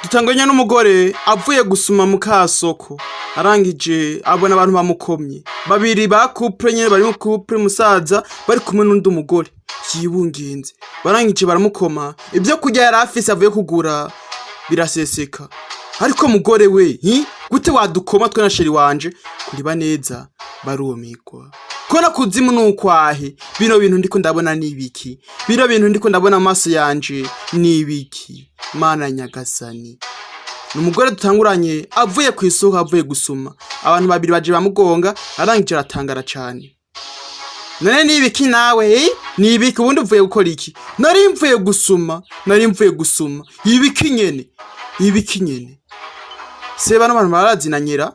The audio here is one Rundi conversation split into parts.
Dutanganya n'umugore avuye gusuma mu kasoko arangije abona abantu bamukomye babiri ba couple nyene bari mu couple musaza bari kumwe n'undi umugore yibungenze barangije baramukoma ibyo kurya yari afise avuye kugura biraseseka ariko mugore we gute wadukoma twe na sheri wanje kuriba neza barumirwa kona kuzimu n'ukwahe bino bintu ndiko ndabona nibiki bino bintu ndiko ndabona amaso yanje nibiki mana nyagasani numugore dutanguranye avuye ku isoko avuye gusuma abantu babiri baje bamugonga arangije aratangara cyane none nibiki nawe nibiki ubundi uvuye gukora iki nari mvuye gusuma ibiki nyene se bana abantu barazinanyira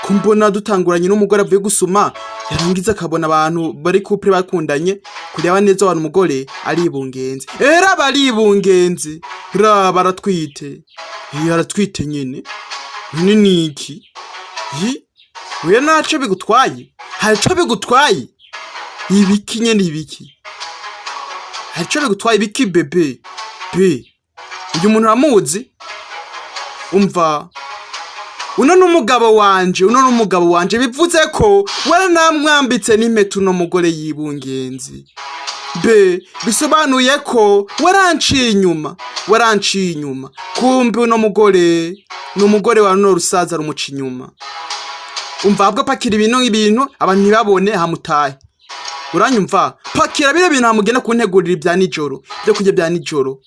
kumbona dutanguranye n'umugore avuye gusuma yarangiza akabona abantu bari couple bakundanye kureba neza abantu umugore ari ibungenze era bari ibungenze ra baratwite yaratwite nyene nini iki we naco bigutwaye haco bigutwaye ibiki nyene ibiki haco bigutwaye ibiki bebe uyu muntu ramuzi umva uno n'umugabo wanje bivuze ko wara namwambitse n'impeta uno mugore yibungenzi bisobanuye ko waranciye inyuma kumbe uno mugore n'umugore wa no rusaza rumuca inyuma umva abwo pakira ibintu abantu ntibabone hamutaye uranyumva pakira bire bintu hamugena kuntegurira ibya nijoro byo kujya bya nijoro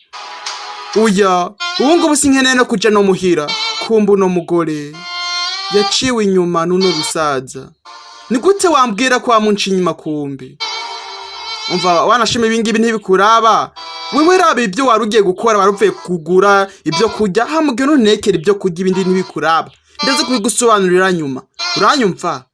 uya ubungu businkeneye no kuja no muhira kumbe uno mugore yaciwe inyuma n'uno rusaza ni gute wambwira ko wamunci inyuma kumbe umva wanashima ibingibi ntibikuraba wewe rabe ibyo warugiye gukora baruvuye kugura ibyo kurya hamugena unekera ibyo kurya ibindi ntibikuraba ndetse kubigusobanurira nyuma uranyumva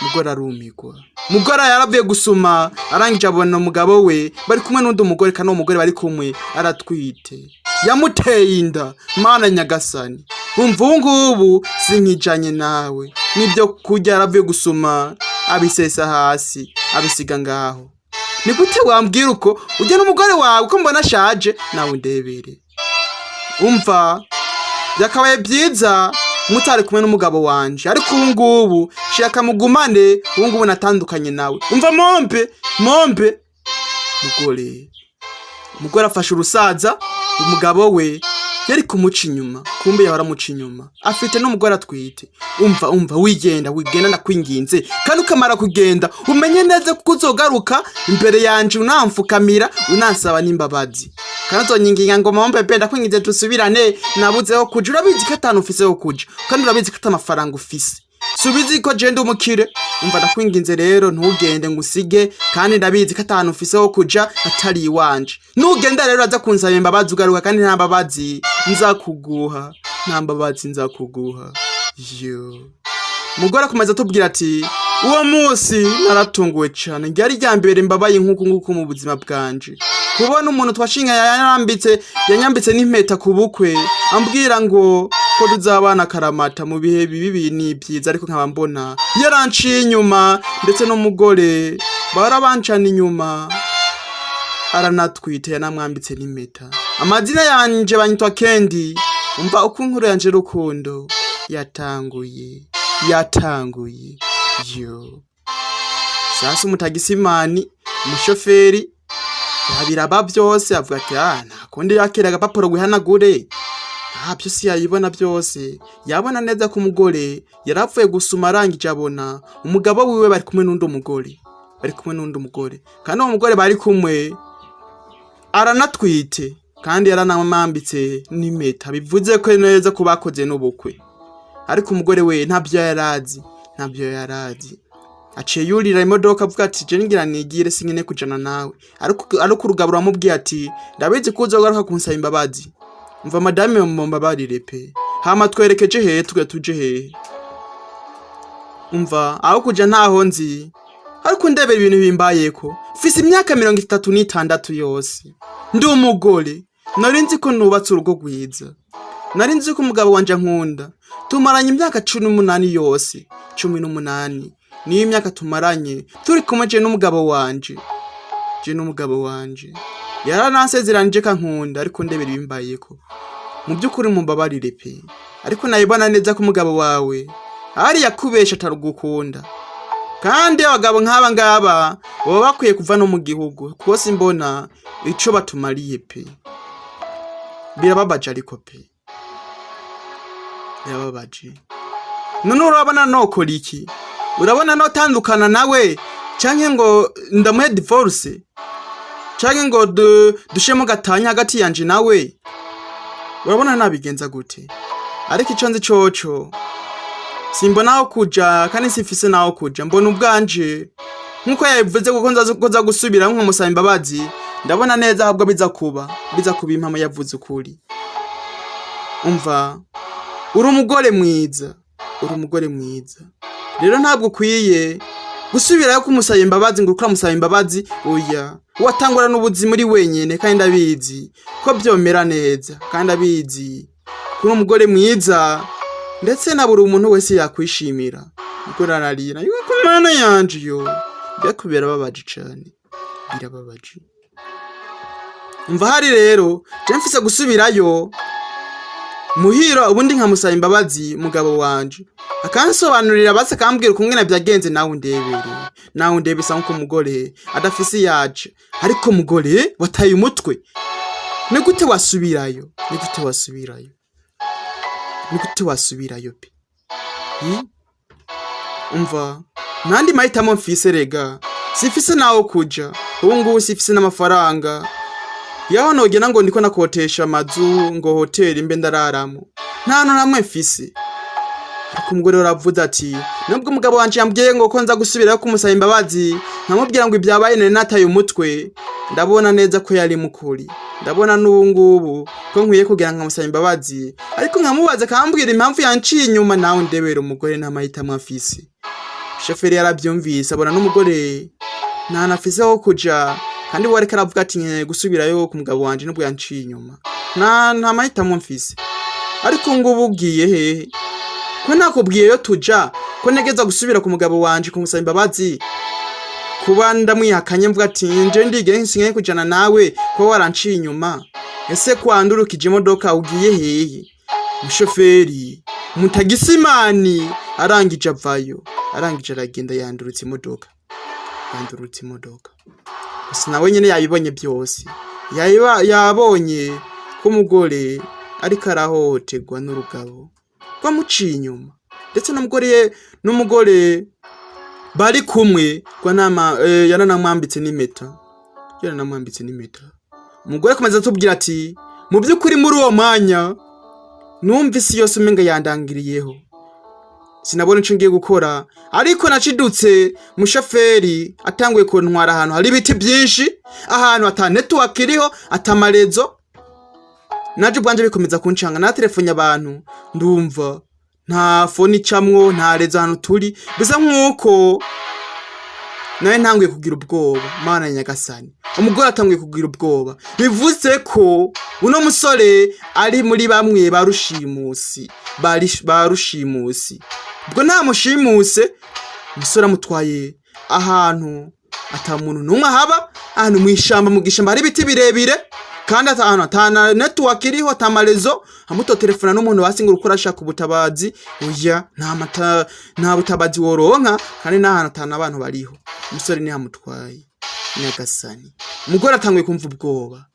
mugore arumigwa mugore yaravuye gusuma arangije abona umugabo we bari kumwe n'undi umugore kandi umugore bari kumwe aratwite yamuteye inda mana nyagasani umva ngubu sinkijanye nawe nibyo kurya yaravuye gusuma abisesa hasi abisiga ngaho ni gute wambwira uko ujye n'umugore wawe ko mbona ashaje nawe ndebere umva byakabaye byiza mutari kumwe n'umugabo wanje ariko ngubu shaka mugumane ngubu natandukanye nawe umva mombe mugore afashe urusaza umugabo we yari kumuca inyuma kumbe yahora muca inyuma afite n'umugore atwite umva wigenda nakwinginze kandi ukamara kugenda umenye neza kuko uzogaruka imbere yanje unamfukamira unansaba n'imbabazi kandi uzonyinginga ngo mombe penda kwinginze tusubirane nabuzeho kuja urabizi ko atanu ufiseho kuja kandi urabizi ko atamafaranga ufise subizi ko je ndumukire umva ndakwinginze rero ntugende ngusige kandi ndabizi ko atanu ufiseho kuja atari iwanje nugenda rero aza kunsaba imbabazi ugaruka kandi nta mbabazi nzakuguha yo mugora kumeza tubwira ati uwo munsi naratunguwe cyane ngari ryambere mbabaye nkuko mu buzima bwanje kubona umuntu twashinga yanyambitse n'impeta ku bukwe ambwira ngo ko tuzabana karamata mu bihe bibi n'ibyiza ariko nkaba mbona yaranciye inyuma ndetse n'umugore barabancana inyuma aranatwite yanamwambitse n'impeta amazina yanje banyitwa Kendi umva uko inkuru yanje rukundo yatanguye yo sasa umutagisimani umushoferi yabiraba byose avuga ati nakundi yakira agapapuro guhanagure byose yayibona byose yabona neza ko umugore yarapfuye gusuma arangije abona umugabo wiwe bari kumwe n'undi umugore kandi uwo mugore bari kumwe aranatwite kandi yaranamambitse n'impeta bivuze ko neza ko bakoze n'ubukwe ariko umugore we ntabyo yarazi aciye yurira imodoka avuga ati je ngira nigire sinkene kujana nawe ariko urugabura amubwiye ati ndabizi ko uzogaruka kunsaba imbabazi umva madame mumbabarire pe hama twerekeje hehe tuje hehe umva aho kuja ntaho nzi ariko ndebera ibintu bimbayeko fise imyaka 36 yose ndi umugore nari nzi ko nubatse urugo rwiza nari nzi ko umugabo wanje nkunda tumaranye imyaka 18 yose 18 ni imyaka tumaranye turi kumwe je n'umugabo wanje yaranansezeranije ka nkunda ariko ndebera ibimbayeko mu by'ukuri mumbabarire pe, ariko nayibona neza ko umugabo wawe ari yakubesha atarugukunda, kandi abagabo nk'aba ngaba baba bakwiye kuva no mu gihugu kuko simbona ico batumariye pe. Birababaje ariko pe, birababaje. None urabona nokora iki? Urabona no tandukana nawe canke ngo ndamuhe divorce, canke ngo dushemo gatanya hagati yanje nawe? Urabona nabigenza gute? Ariko ico nzi coco simbona aho kuja, kandi sifise naho kuja. Mbona ubwanje nkuko yabivuze kuko nza gusubira nk'umusaba imbabazi, ndabona neza ahubwo biza kuba impamo yavuze ukuri. Umva, uri umugore mwiza, uri umugore mwiza. Rero ntabwo ukwiye gusubirayo kumusaba imbabazi ngo ukuramusaba imbabazi. Oya, watangura n'ubuzima muri wenyene, kandi ndabizi ko byomera neza, kandi abizi kuri umugore mwiza, ndetse na buri umuntu wese yakwishimira. Ubwo nararira yuko mana yanje yo byakubera babaje cyane, birababaje. Umva hari rero je mfise gusubirayo muhira ubundi nkamusaba imbabazi mugabo wanje, akansobanurira base kambwira kumwe na byagenze, nawe ndebesa nko umugore adafise yaje. Ariko mugore wataye umutwe, ni gute wasubirayo? Pe? Umva, nandi mahitamo mfise rega, sifise naho kuja, ubu ngubu sifise n'amafaranga yaho nogena ngo ndiko nakotesha amazu ngo hoteli mbe ndararamo, nta namwe mfise. Ariko umugore uravuze ati nubwo umugabo wanje yambwiye ngo ko nza gusubirayo kumusaba imbabazi, nkamubwira ngo ibyabaye nari nataye umutwe, ndabona neza ko yari mukuri. Ndabona n'ubu ngubu ko nkwiye kugira ngo nkamusaba imbabazi, ariko nkamubaza kambwira impamvu yanciye inyuma. Nawe ndebera umugore nta mahitamo afise. Shoferi yarabyumvise, abona n'umugore nta nafise aho kuja, kandi wari karavuga ati nkeneye gusubirayo ku mugabo wanje nubwo yanciye inyuma, nta mahitamo mfise. Ariko ngubu ugiye hehe? Ko nakubwiye yo tuja, ko negeza gusubira ku mugabo wanje kumusaba imbabazi, kuba ndamwihakanye mvuga ati nje ndigere nsinye kujana nawe ko waranciye inyuma. Ese kwandurukije imodoka ugiye hehe? Umushoferi mutagisimani arangije avayo, arangije aragenda yandurutse imodoka. Gusa nawe nyene yabibonye byose, yabonye ko umugore ariko arahohoterwa n'urugabo rwamuciye inyuma, ndetse n'umugore bari kumwe yaranamwambitse n'impeta. Umugore komeza atubwira ati mu by'ukuri muri uwo mwanya numvise yose umenga yandangiriyeho, sinabona ico ngiye gukora. Ariko nacidutse mushoferi atanguye kuntwara ahantu hari ibiti byinshi, ahantu ata network iriho, atamarezo. Naje ubwanje bikomeza kuncanga, na telefone abantu ndumva nta phone icamwo, nta rezo ahantu turi, bisa nkuko nawe ntanguye kugira ubwoba. Mana nyagasani, umugore atanguye kugira ubwoba, bivuze ko uno musore ari muri bamwe barushimusi. Ubwo nta mushimuse, umusore amutwaye ahantu atamuntu numwe haba, ahantu mwishamba, mu gishamba hari ibiti birebire, kandi atana network iriho, atamarezo. Amuto telefona n'umuntu basingura uko arashaka ubutabazi. Oya, nta butabazi woronka, kandi n'ahantu atana abantu bariho. Umusore ni hamutwaye. Nyagasani, umugore atanguye kumva ubwoba,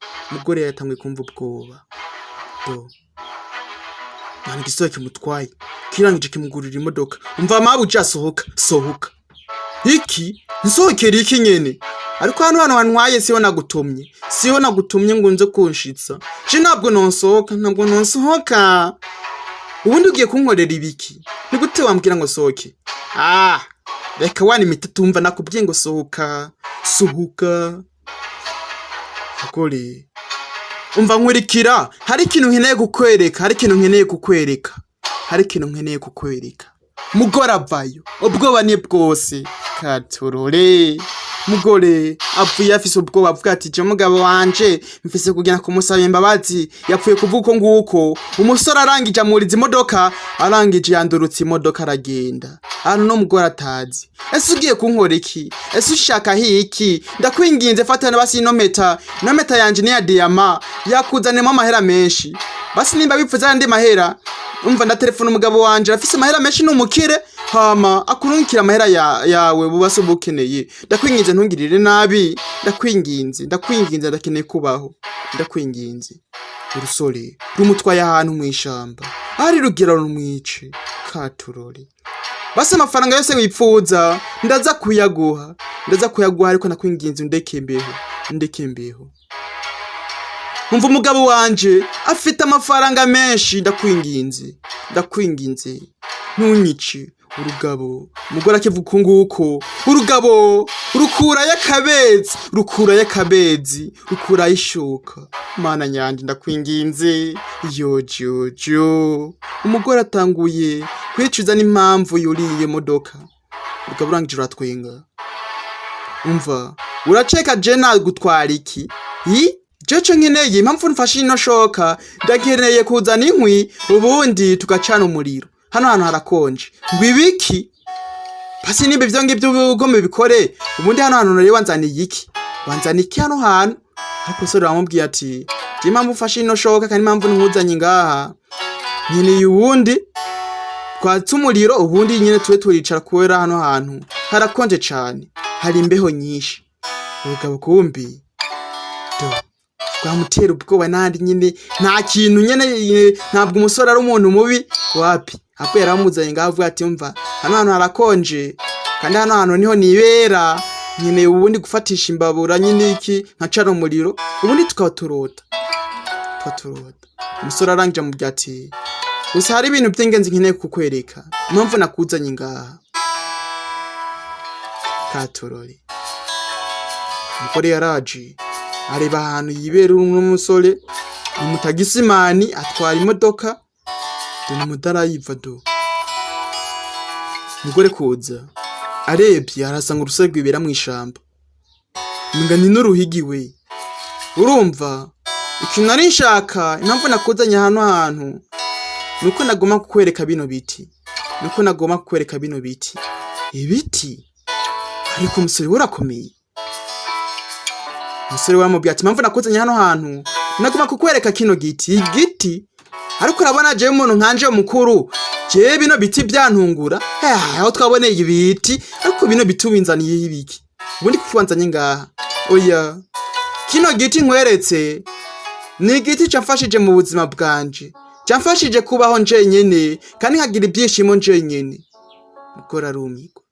nani gisoke kimutwaye kirangije kimugurira imodoka. Umva mabuja sohoka iki nsohokera iki nyene? Ariko hano wantwaye siho nagutumye ngo nze kunshitsa. Je ntabwo nonsohoka. Ubundi ugiye kunkorera ibiki? Ni gute wambwira ngo sohoke? Reka wani mitatumva nakubwiye ngo sohoka. Akore, umva nkurikira, hari ikintu nkeneye kukwereka. Mugora avayo, ubwoba ni bwose. Katurore. Mugore apfuye afise ubwoba avuga ati je mugabo wanje mfise kugena kumusaba imbabazi yapfuye kuvuko nguko. Umusore arangije amuriza imodoka, arangije yandurutse imodoka aragenda. Hano no mugore atazi. Ese ugiye kunkora iki? Ese ushaka hiki? Ndakwinginze fatana basi ino meta yanje ni ya diama yakuzanemo amahera menshi. Basi nimba bipfuza andi mahera, umva ndatelefona umugabo wanje afise amahera menshi n'umukire, hama akurunkira amahera yawe bubase bukeneye. Ndakwinginze ntungirire nabi, ndakwinginze ndakeneye kubaho, ndakwinginze. Urusore rumutwaye ahantu mw'ishamba, ari rugira rumwice katurore. Basi amafaranga yose wipfuza ndaza kuyaguha ariko nakwinginze ndeke imbeho. Umva umugabo wanje afite amafaranga menshi, ndakwinginze ntunyice. Urugabo umugore akivuga nguko, urugabo rukura yakabezi rukura ishuka. Mana nyanje ndakwinginze yojojo. Umugore atanguye kwicuza n'impamvu yuriye modoka. Urugabo urangije uratwenga. Umva uraceka je nagutwara iki? Jecho nkeneye impamvu mfashe ino shoka, ndakeneye kuzana inkwi ubundi tugacana umuriro. Hano hantu harakonje. Ngwibiki? Basi nimba ivyo ngivyo ugome bikore, ubundi hano hantu rero wanzaniye iki? Wanzaniye iki hano hantu? Ariko sore bamubwiye ati, je impamvu mfashe ino shoka kandi impamvu nkuzanye ngaha, nkeneye ubundi twatsa umuriro ubundi nyene tuwe turicara kubera hano hantu harakonje cane, hari imbeho nyinshi. Urugabo kumbi twamutera ubwoba nandi nyine nta kintu nyene, ntabwo umusore ari umuntu mubi wapi. Apo yaramuzanye ngavuga ati umva hano hantu harakonje kandi hano hantu niho nibera, nyine ubundi gufatisha imbabura nyine iki nkacana umuriro ubundi tukaturota. Umusore arangije mu byati, gusa hari ibintu by'ingenzi nkeneye kukwereka, impamvu nakuzanye ngaha katurore. Umugore yaraje areba ahantu yibera n'umusore umutagisimani atwara imodoka n'umudarayiva do. Umugore kuza arebye arasanga urusore rwibera mu ishamba, ngani n'uruhigi we. Urumva ikintu nari nshaka, impamvu nakuzanye hano hantu nuko nagomba kukwereka bino biti, ibiti. Ariko umusore urakomeye. Umusore wamubwiye ati impamvu nakuzanye hano hantu nagomba kukwereka kino igiti. Ariko urabona je umuntu nkanje mukuru, je bino biti byantungura. Aho twaboneye ibiti, ariko bino biti ubinzaniye ibiki? Ubundi kufanzanye ngaha. Oya, kino giti nkweretse ni igiti cyamfashije mu buzima bwanje, cyamfashije kubaho nje nyene kandi nkagira ibyishimo nje nyene. Mugora arumiko.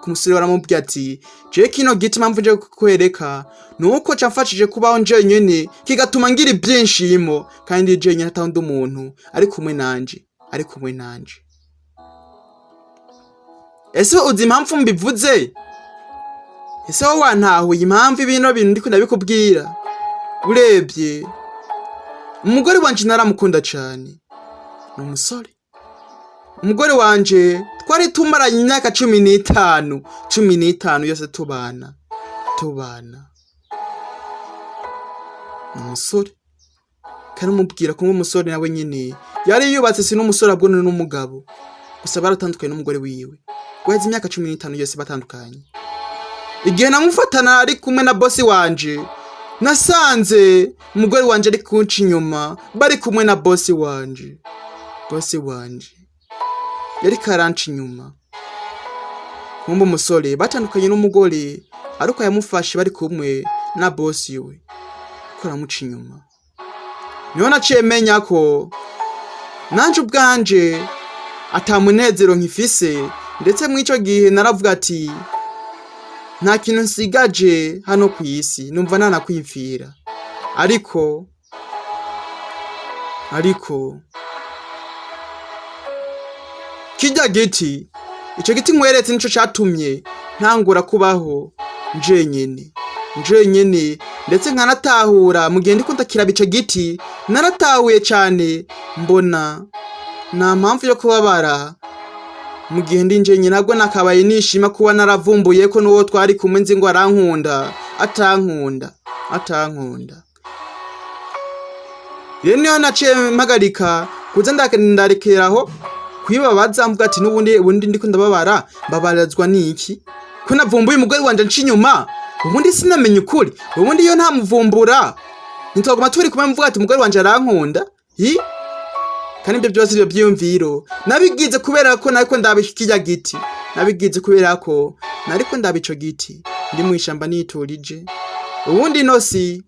Kumusore baramubwiye ati je kino giti impamvu nje kukwereka nuko cyamfashije kubaho nje nyene kigatuma ngira ibyinshimo kandi je nyene atawundi umuntu ari kumwe nanje. Ese uzi impamvu mbivuze? Ese wowe wantahuye impamvu ibino bintu ndiko ndabikubwira? Urebye umugore wanje naramukunda cyane, n'umusore. Umugore wanje twari tumaranye imyaka 15 yose tubana. Umusore kandi mubwira ko umusore nawe nyine yari yubatse si n'umusore abwo n'umugabo, gusa baratandukanye n'umugore wiwe. Gweze imyaka 15 yose batandukanye. Igihe namufatana ari kumwe na bosi wanje, nasanze umugore wanje ari kunca inyuma bari kumwe na bosi wanje. Yari karanca inyuma. Kumbe umusore batandukanye n'umugore ariko yamufashe bari kumwe na bosi we, ko aramuca inyuma. Niho naciye menya ko nanje ubwanje atamunezero nkifise, ndetse mw'ico gihe naravuga ati nta kintu nsigaje hano ku isi, numva nanakwimfira. Ariko kijya giti, ico giti nkweretse nico catumye ntangura kubaho nje nyene, ndetse nkanatahura mu gihe ndiko ndakiraba ico giti, naratahuye cyane mbona nta mpamvu yo kubabara mu gihe ndi njenye nabwo nakabaye nishima kuba naravumbuye ko nuwo twari kumwe nzi ngo arankunda atankunda rero niyo naciye mpagarika kuza ndarekeraho kwibabaza mvuga ati ubundi ndiko ndababara mbabarazwa niki ko navumbuye umugore wanje nci inyuma ubundi sinamenye ukuri ubundi iyo ntamuvumbura nitoguma turi kumwe mvuga ati umugore wanje arankunda kandi ibyo byose ibyo byiyumviro nabigize kubera ko nariko ndabishikija giti nabigize kubera ko nariko ndabico giti ndi mu ishamba niturije ubundi nosi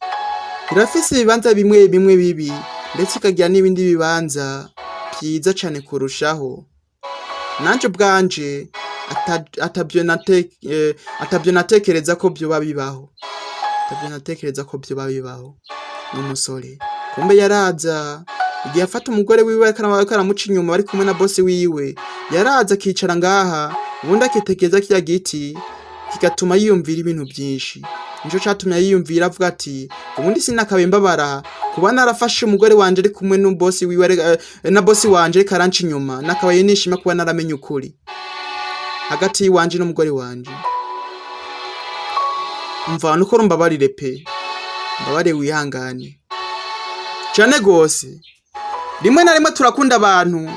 irafise ibibanza bimwe bibi ndetse ikagira n'ibindi bibanza byiza cyane kurushaho nanje bwanje atabyo natekereza ko byo babibaho n'umusore kumbe yaraza igihe afata umugore wiwe karamuca inyuma bari kumwe na boss wiwe yaraza akicara ngaha ubundi akitekereza kirya giti kigatuma yiyumvira ibintu byinshi nico catumye yiyumvira avuga ati ubundi sinakabe mbabara kuba narafashe umugore wanje ari kumwe n'boss wiwe na boss wanje karanca inyuma nakabaye nishima kuba naramenye ukuri hagati wanje n'umugore wanje umva nuko rumbabarire pe mbabare wihangane cyane gose rimwe na rimwe turakunda abantu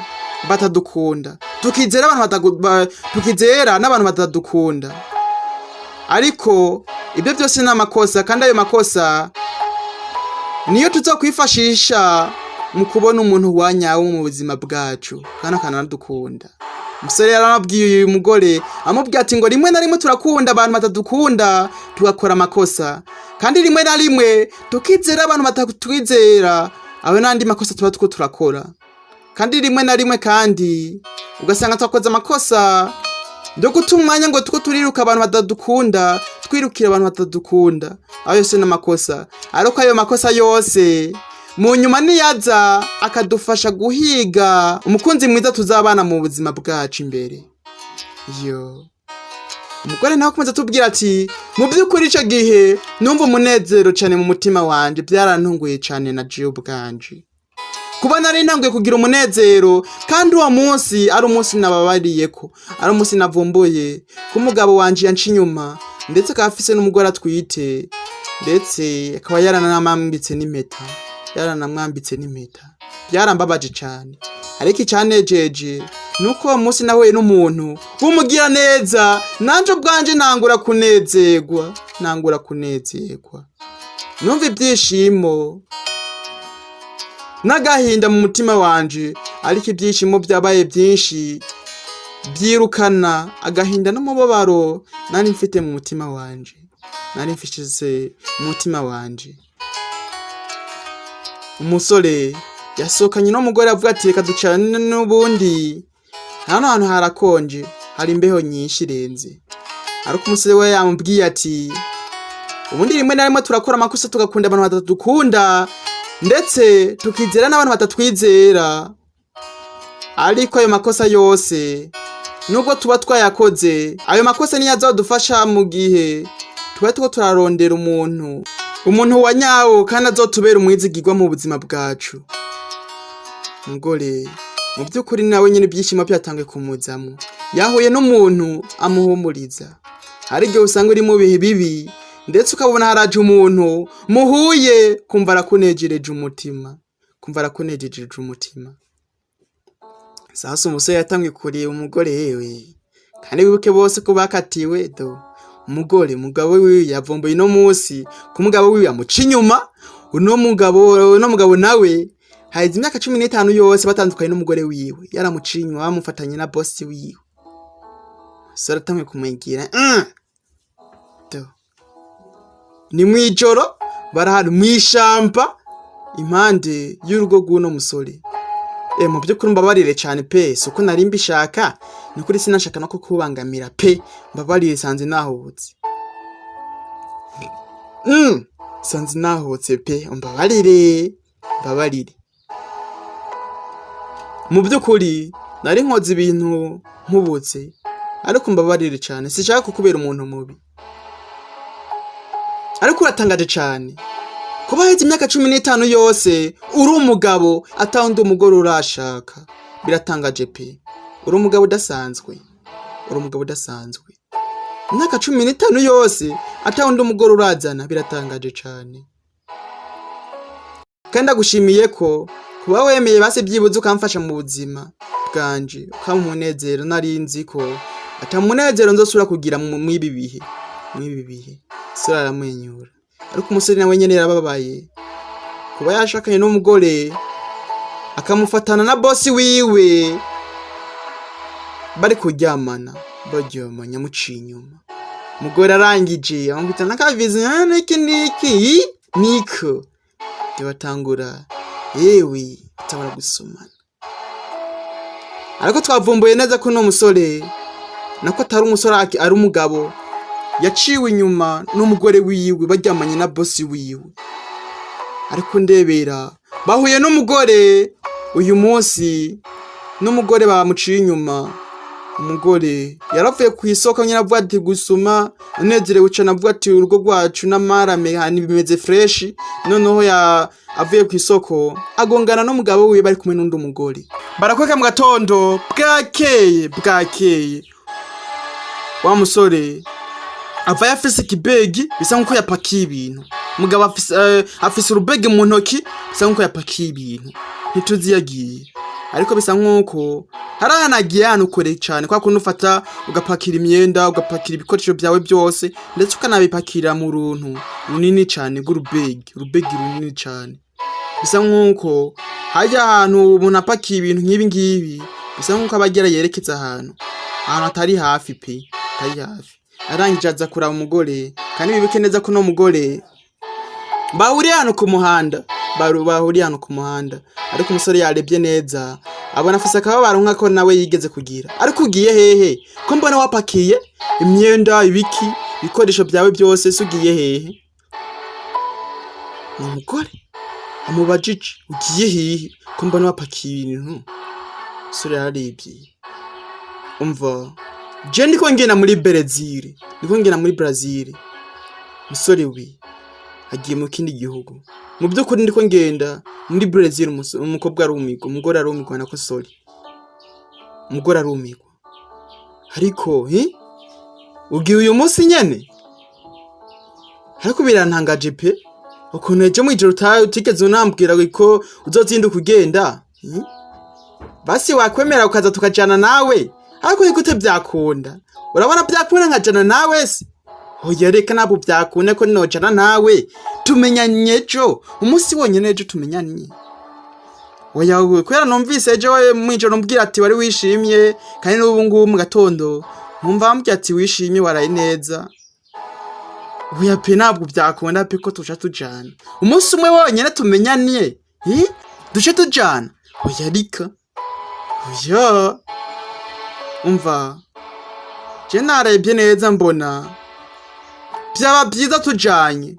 batadukunda tukizera n'abantu batadukunda ariko ibyo byose ni amakosa kandi ayo makosa niyo tuzokwifashisha mu kubona umuntu wanyawe mu buzima bwacu kandi akanadukunda umusore yaramubwiye uyu mugore amubwiye ati ngo rimwe na rimwe turakunda abantu batadukunda tugakora amakosa kandi rimwe na rimwe tukizera abantu batatwizera aho n'andi makosa tuba turakora kandi rimwe na rimwe kandi ugasanga twakoze amakosa byo guta umwanya ngo tuko turiruka abantu batadukunda twirukira abantu batadukunda ayo yose n'amakosa ariko ayo makosa yose mu nyuma niyaza akadufasha guhiga umukunzi mwiza tuzabana mu buzima bwacu imbere umugore nawe akomeza tubwira ati mu by'ukuri icyo gihe numva umunezero cyane mu mutima wanje byarantunguye cyane na jewe ubwanje kuba nari ntanguye kugira umunezero kandi uwo munsi ari umunsi nababariye ko ari umunsi navumbuye ko umugabo wanje yanca inyuma ndetse akaba afise n'umugore atwite ndetse akaba yaranamwambitse n'impeta byarambabaje cyane ariko icyanejeje nuko uwo munsi nahuye n'umuntu wumugira neza nanje ubwanje ntangura kunezerwa numva ibyishimo n'agahinda mu mutima wanje ariko ibyishimo byabaye byinshi byirukana agahinda n'umubabaro nari mfite mu mutima wanje umusore yasohokanye n'umugore avuga ati reka ducane n'ubundi hano hantu harakonje hari imbeho nyinshi irenze ariko umusore we yamubwiye ati ubundi rimwe na rimwe turakora amakosa tugakunda abantu batadukunda ndetse tukizera n'abantu batatwizera ariko ayo makosa yose nubwo tuba twayakoze ayo makosa niyo azadufasha mu gihe tuba turarondera umuntu wanyawo kandi azotubera umwizigirwa mu buzima bwacu mugore mu by'ukuri nawe nyine ibyishimo byatangiye kumuzamo yahuye n'umuntu amuhumuriza hari igihe usanga uri mu bihe bibi ndetse ukabona haraje umuntu muhuye kumva arakunejereje umutima sasa umusore yatangiye kureba umugore yewe kandi wibuke bose ko bakatiwe umugabo wiwe yavumbuye no munsi ku mugabo wiwe amuca inyuma uno mugabo nawe haize imyaka 15 yose batandukanye n'umugore wiwe yaramuciye inyuma bamufatanye na boss wiwe sara tamwe kumwengira ni mwijoro barahari mwishamba impande y'urugo rw'uno musore mu by'ukuri mbabarire cyane pe suko nari mbishaka ni kuri sinashaka no kukubangamira pe mbabarire sanze nahubutse sanze nahubutse pe mbabarire mu by'ukuri nari nkoze ibintu nkubutse ariko mbabarire cyane sishaka kukubera umuntu mubi ariko uratangaje cyane kuba heze imyaka 15 yose uri umugabo atawundi umugore urashaka biratangaje pe uri umugabo udasanzwe, uri umugabo udasanzwe. Imyaka 15 yose atawundi umugore urazana, biratangaje cyane. Kandi agushimiye ko kuba wemeye base byibuze ukamfasha mu buzima bwanje, ukamunezero. Nari nzi ko atamunezero nzosura kugira mu ibi bihe. Sura aramwenyura, ariko umusore nawe nyene yarababaye kuba yashakanye n'umugore akamufatana na boss wiwe, bari kuryamana baryamanya muciye inyuma. Umugore arangije amubita nakavizi niki niko batangura yewe tabara gusomana. Ariko twavumbuye neza ko no musore nako atari umusore, ari umugabo yaciwe inyuma n'umugore wiwe baryamanye na boss wiwe. Ariko ndebera bahuye n'umugore uyu munsi, n'umugore bamuciye inyuma. Umugore yaravuye ku isoko nyina avuga ati gusuma unezerewe cyane, avuga ati urugo rwacu n'amarame hani bimeze fresh. Noneho avuye ku isoko agongana n'umugabo wiwe bari kumwe n'undi umugore. Barakweka mu gatondo bwakeye wa musore ava yafise ikibegi bisa nkuko yapakiye ibintu. Umugabo afise urubegi mu ntoki bisa nkuko yapakiye ibintu, ntituzi yagiye. Ariko bisa nkuko haranagiye hano kure cyane, kwa kuntu ufata ugapakira imyenda, ugapakira ibikoresho byawe byose, ndetse ukanabipakira mu runtu runini cyane rw'urubegi runini cyane. Bisa nkuko hajya ahantu umuntu apakiye ibintu nk'ibi ngibi, bisa nkuko abagera yerekeza ahantu atari hafi pe, atari hafi. Arangije aza kuraba umugore, kandi bibuke neza ko no mugore bahuriye hano ku muhanda, ariko umusore yarebye neza abona afise akababaro nkako nawe yigeze kugira. Ariko ugiye hehe ko mbona wapakiye imyenda, ibiki bikoresho byawe byose, sugiye hehe? Umugore amubajije ugiye hehe ko mbona wapakiye ibintu. Umusore yarebye, umva je ndiko ngena muri Brazil, musore we agiye mu kindi gihugu. Mu byukuri ndiko ngenda muri Brazil, umukobwa arumigwa, umugore arumigwa nako sorry, umugore arumigwa. Ariko ugiye uyu munsi nyene? Ariko birantangaje pe, ukuntu ejo mu ijoro utigeze unambwira ko uzozinda kugenda. Basi wakwemera ukaza tukajana nawe? Ariko igute byakunda? Urabona byakunda nkajana nawe se? Oya reka nabo byakunda ko nojana nawe tumenyanye ejo, umunsi wonyene ejo tumenyanye. Oya we kwera numvise ejo we mwijoro mbwira ati wari wishimye, kandi n'ubu ngubu mu gatondo nkumva mbwira ati wishimye waraye neza. Oya pe nabwo byakunda pe ko tuja tujana umunsi umwe wonyene tumenyanye, duje tujana. Oya rika, oya umva je narebye neza mbona byaba byiza tujanye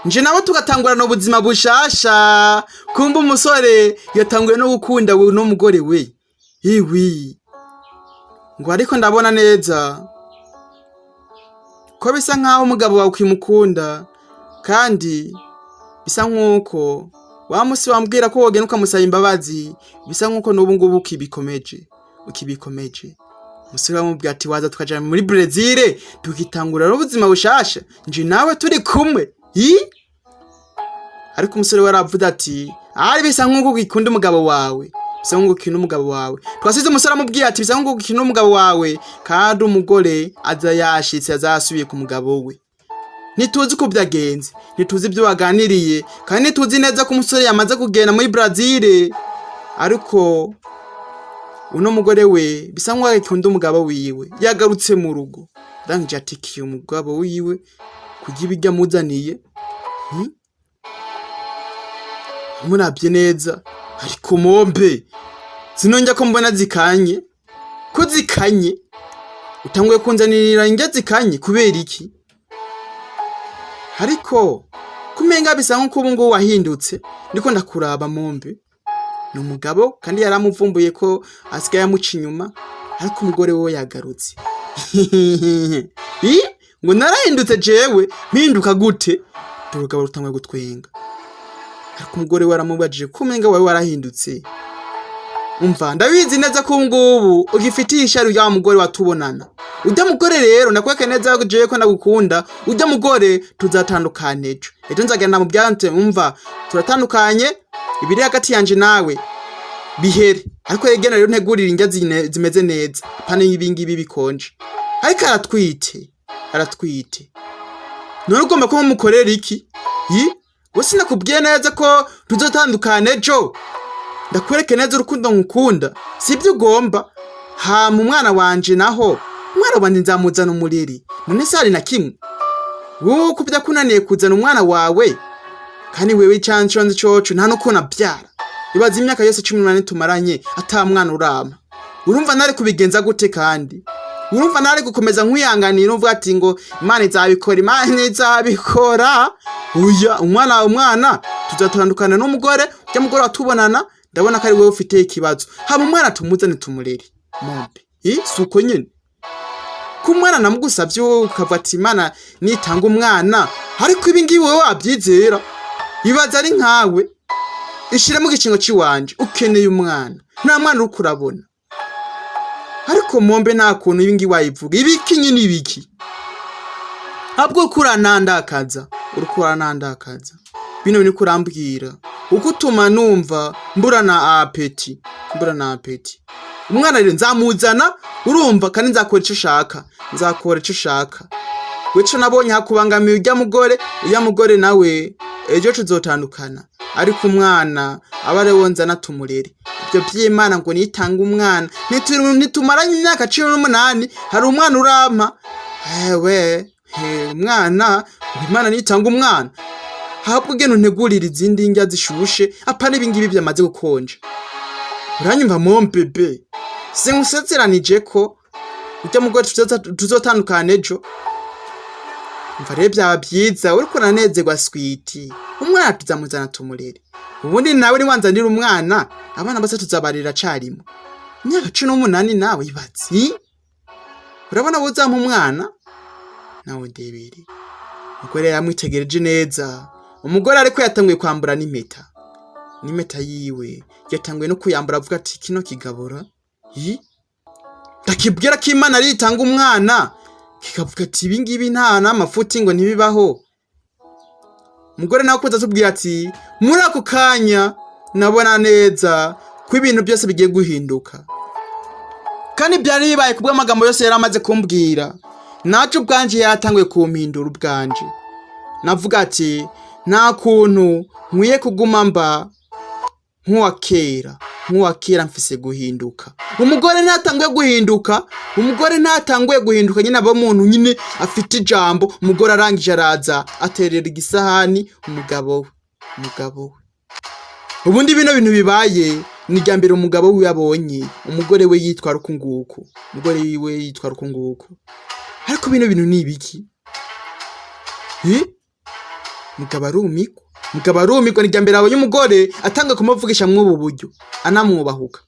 nje nabo tugatangura no buzima bushasha. Kumba umusore yatanguye no gukunda we no mugore we ngo ariko ndabona neza ko bisa nkaho umugabo wawe ukimukunda, kandi bisa nkuko wa musi wambwira ko wogena ukamusaba imbabazi, bisa nkuko n'ubu ngubu ukibikomeje. Umusore wamubwira ati waza tukajana muri Brazil tukitangura n'ubuzima bushasha nje nawe turi kumwe. Ariko umusore waravuze ati ari bisa nkuko ukikunda umugabo wawe, bisa nkuko ukikunda umugabo wawe. Twasize umusore amubwira ati bisa nkuko ukikunda umugabo wawe, kandi umugore aza yashitse azasubiye ku mugabo we. Nituzi ko byagenze, nituzi ibyo baganiriye, kandi nituzi neza ko umusore yamaze kugenda muri Brazil. Ariko uno mugore we bisa nkuko akunda umugabo wiwe, yagarutse mu rugo. Ndangije atikiye umugabo wiwe kugibijya muzaniye. Murabye neza, ariko mombe sinonja ko mbona zikanye, ko zikanye utanguye kunzanira inge zikanye kubera iki? Ariko kumenga bisa nkuko ubu ngo wahindutse, ndiko ndakuraba mombe ni umugabo, kandi yaramuvumbuye ko asigaye amuca inyuma. Ariko umugore we yagarutse. Ngo narahindutse jewe, mpinduka gute? Turugabo rutanguye gutwenga. Ariko umugore we aramubajije kumenga wawe warahindutse. umva ndabizi neza ko ngubu ugifitiye ishari rya mugore watubonana ujya mugore rero nakweke neza ko je ko ndagukunda ujya mugore tuzatandukana ejo nzagenda mu byante umva turatandukanye ibiri hagati yanje nawe bihere ariko yegena rero ntegurira indya zimeze neza pane y'ibingibi bikonje ariko aratwite none ugomba ko mukorera iki wese nakubwiye neza ko tuzotandukana ejo ndakwereke neza urukundo ngukunda sibyo ugomba ha mu mwana wanje naho umwana wanje nzamuzana umuriri none sari na kimwe wowe kubya kunaniye kuzana umwana wawe kandi wewe cyanshonze cyoco nta no kona byara ibaza imyaka yose 18 tumaranye ata mwana urama urumva nari kubigenza gute kandi urumva nari gukomeza nkwiyanganira uvuga ati ngo Imana izabikora uya umwana tuzatandukana n'umugore ujya mugore watubonana ndabona ko ari wewe ufite ikibazo haba umwana tumuzane tumurere mombe suko nyine kumwana namugusavye ukavuga ati Imana nitanga umwana ariko ibingibi wewe wabyizera ibaza ari nkawe ishire mu gicingo ciwanje ukeneye umwana nta mwana uri kurabona ariko mombe nta kuntu ibingibi wayivuga ibiki nyine ibiki habwo kuranandakaza bino bini kurambwira uko utuma numva mbura na apeti umwana rero nzamuzana urumva kandi nzakora icyo ushaka weco nabonye hakubangamiye ujya mugore nawe ejo tuzotandukana ariko umwana abare wonzana tumurere ibyo by'Imana ngo nitanga umwana nitumaranye imyaka 18 hari umwana urampa umwana Imana nitanga umwana habwo geno ntegurira izindi indya zishushe apana ibingibi byamaze gukonja uranyumva mompebe singusetseranije ko ujya mugore tuzotandukana ejo mva rero byaba byiza uriko nanezerwa switi umwana tuzamuzana tumurere ubundi nawe ni wanzanira umwana abana bose tuzabarira carimo imyaka 18 nawe ibatsi urabona buzampa umwana nawe ndebere umugore yamwitegereje neza umugore ariko yatanguye kwambura n'impeta yiwe yatanguye no kuyambura avuga ati kino kigabura ndakibwira ko Imana ari itanga umwana kikavuga ati ibingibi nta n'amafuti ngo ntibibaho umugore nawe kuza tubwira ati muri ako kanya nabona neza ko ibintu byose bigiye guhinduka kandi byari bibaye kubwo amagambo yose yari amaze kumbwira nacu ubwanje yatanguye kumpindura ubwanje navuga ati nta kuntu nkwiye kuguma mba nk'uwa kera mfise guhinduka umugore ntatanguye guhinduka nyine abo muntu nyine afite ijambo umugore arangije araza aterera igisahani umugabo we ubundi bino bintu bibaye ni ryambere umugabo we yabonye umugore we yitwara uko nguko ariko bino bintu ni ibiki mugabo arumiko ni ryambere abonye umugore atanga kumuvugisha mw'ubu buryo anamwubahuka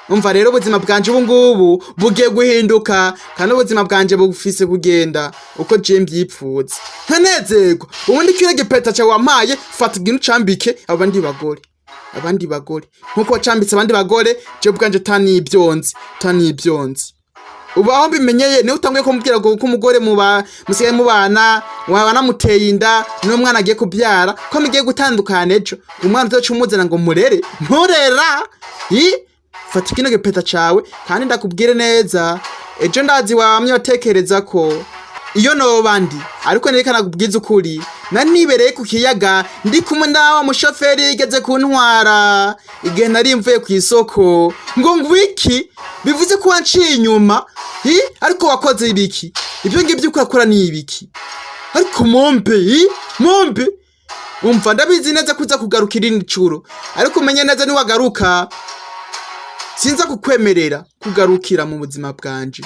umva rero ubuzima bwanje ubu ngubu bugiye guhinduka kandi ubuzima bwanje bufise kugenda uko je mbyipfuza ntanezerwa ubundi kirege peta cya wampaye fata igintu cambike abandi bagore nkuko wacambitse abandi bagore je bwanje tanibyonzi ubu aho mbimenyeye ni utanguye kumubwira ko umugore musigaye mubana wanamuteye inda n'umwana agiye kubyara ko mugiye gutandukana ejo umwana uzocumuzana ngo murera fata kino gipeta cawe kandi ndakubwire neza ejo ndazi wamye watekereza ko iyo nobandi ariko nerekana kubwiza ukuri nanibereye ku kiyaga ndi kumwe nawe mushoferi igeze kuntwara igihe nari mvuye ku isoko ngo ngwiki bivuze ko wanciye inyuma ariko wakoze ibiki ibyo ngibyo ukakora ni ibiki ariko mombe umva ndabizi neza kuza kugarukira indicuro ariko umenye neza ni wagaruka sinza kukwemerera kugarukira mu buzima bwanje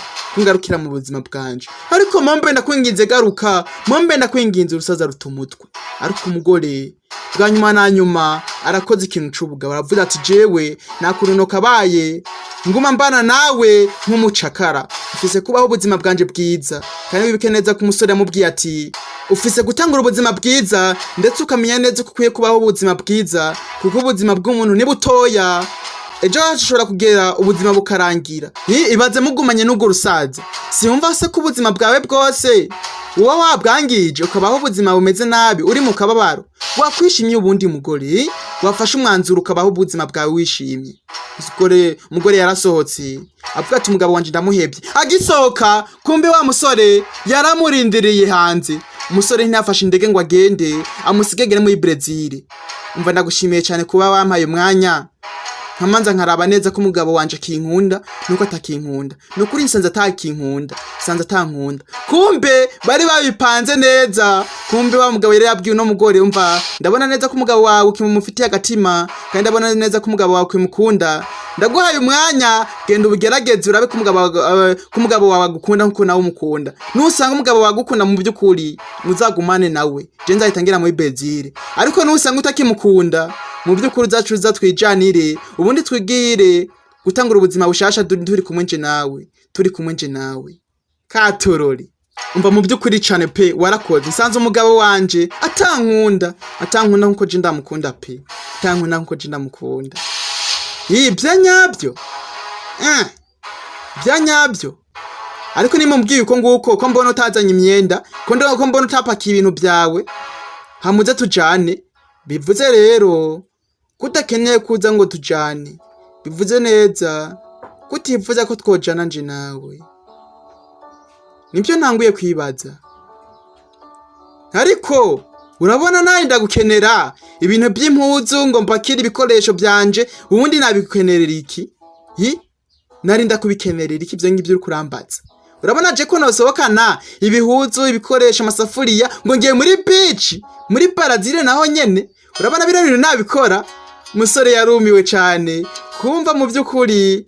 ariko mombe ndakwinginze garuka mombe ndakwinginze urusaza rutumutwe ariko umugore bwa nyuma na nyuma arakoze ikintu c'ubugabo aravuga ati jewe nakuruno kabaye nguma mbana nawe nk'umucakara ufise kubaho ubuzima bwanje bwiza kandi wibike neza ku musore amubwiye ati ufise gutangura ubuzima bwiza ndetse ukamenya neza ko ukwiye kubaho ubuzima bwiza kuko ubuzima bw'umuntu ni butoya ejo hashobora kugera ubuzima bukarangira. Ibaze mugumanye n'ubwo rusaza, siyumva se ko ubuzima bwawe bwose uba wabwangije ukabaho ubuzima bumeze nabi uri mu kababaro, wakwishimye ubundi mugore wafashe umwanzuro ukabaho ubuzima bwawe wishimye. Umugore yarasohotse avuga ati umugabo wanje ndamuhebye, agisohoka kumbe wa musore yaramurindiriye hanze. Umusore ntiyafashe indege ngo agende amusigegere muri Brazil. Umva ndagushimiye cyane kuba wampaye umwanya nkamanza nkaraba neza ko umugabo wanje akinkunda nuko atakinkunda, nukuri nsanze atakinkunda, sanze atankunda. Kumbe bari babipanze neza, kumbe wa mugabo yari yabwiye no mugore, umva ndabona neza ko umugabo wawe ukimufitiye agatima kandi ndabona neza ko umugabo wawe ukimukunda, ndaguhaye umwanya genda ubigerageze urabe ko umugabo wawe agukunda nkuko nawe umukunda. Nusanga umugabo wawe agukunda mu by'ukuri muzagumane nawe, je nzahitangira muri Brazil. Ariko nusanga utakimukunda mu by'ukuri zacu zatwijanire ubundi twigire gutangura ubuzima bushasha turi kumwe nje nawe katorori. Umva mu by'ukuri cyane pe warakoze, nsanze umugabo wanje atankunda nkuko je ndamukunda pe, atankunda nkuko je ndamukunda. Byanyabyo byanyabyo. Ariko nimubwiye uko nguko ko mbona utazanye imyenda, ko mbona utapakiye ibintu byawe hamuze tujane, bivuze rero kutakeneye kuza ngo tujane, bivuze neza kutifuza ko twojana nje nawe. Nibyo ntanguye kwibaza. Ariko urabona naye ndagukenera ibintu by'impuzu ngo mpakire ibikoresho byanje, ubundi nabikukenerera iki? Nari ndakubikenerera iki byo ngibyo uri kurambaza? Urabona je ko nosobokana ibihuzu, ibikoresho, amasafuriya ngo ngiye muri beach, muri Brazil naho nyene. Urabona bino bintu nabikora? Musore yarumiwe cyane kumva mu by'ukuri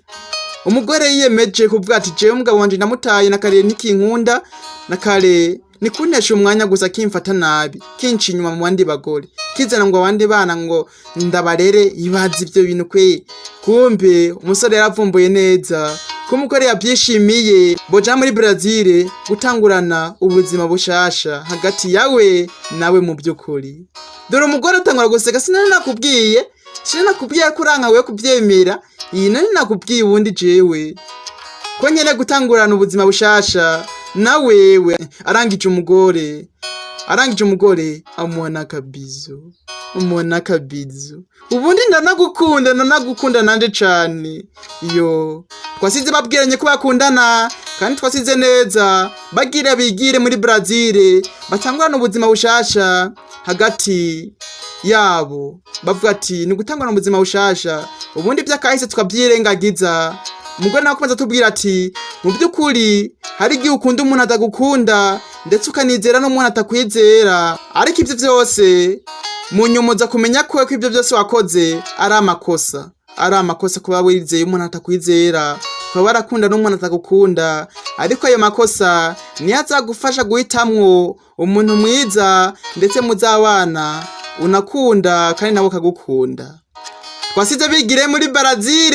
umugore yiyemeje kuvuga ati je umugabo wanje ndamutaye nakare nikinkunda, nakare nikuntesha umwanya gusa kimfata nabi, kinci inyuma mu bandi bagore, kizana ngo abandi bana ngo ndabarere. Ibaza ivyo bintu kwe. Kumbe umusore yaravumbuye neza ko umugore yabyishimiye boja muri Brazil gutangurana ubuzima bushasha hagati yawe nawe mu by'ukuri. Dore umugore atangura guseka, sinari nakubwiye kuranka we kubyemera. Iyi nari nakubwiye ubundi jewe ko nyene gutangurana ubuzima bushasha na wewe. Arangije umugore amuha akabizo. Ubundi ndanagukunda nanje cane. Twasize babwiranye ko bakundana kandi twasize neza bigire muri Brazil batangurana ubuzima bushasha hagati yabo. Bavuga ati ni gutangurana ubuzima bushasha, ubundi byakahise tukabyirengagiza. Umugore nawe akomeza tubwira ati mu by'ukuri hari igihe ukunda umuntu atagukunda ndetse ukanizera n'umuntu atakwizera, ariko ibyo byose munyumuza kumenya ko ibyo byose wakoze ari amakosa kuba wizeye umuntu atakwizera, kuba warakunda n'umuntu atagukunda. Ariko ayo makosa niyo azagufasha guhitamwo umuntu mwiza ndetse muzabana unakunda kandi nawe akagukunda. Twasize bigire muri Brazil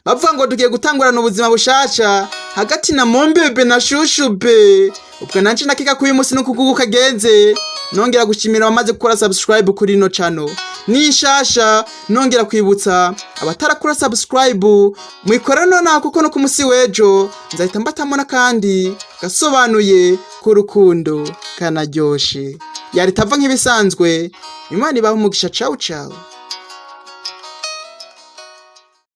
bavuga ngo tugiye gutangurana ubuzima bushasha hagati na Mombebe na Shushube. Ubwo nanje nakika kuyu munsi n'ukugugu kagenze. Nongera gushimira abamaze gukora subscribe kuri ino channel. Nishasha nongera kwibutsa abatarakora subscribe mwikora none kuko no kumusi wejo nzahita mbatamona kandi gasobanuye kurukundo kanaryoshe. Yari tava nk'ibisanzwe. Imana ibaho umugisha. Ciao ciao.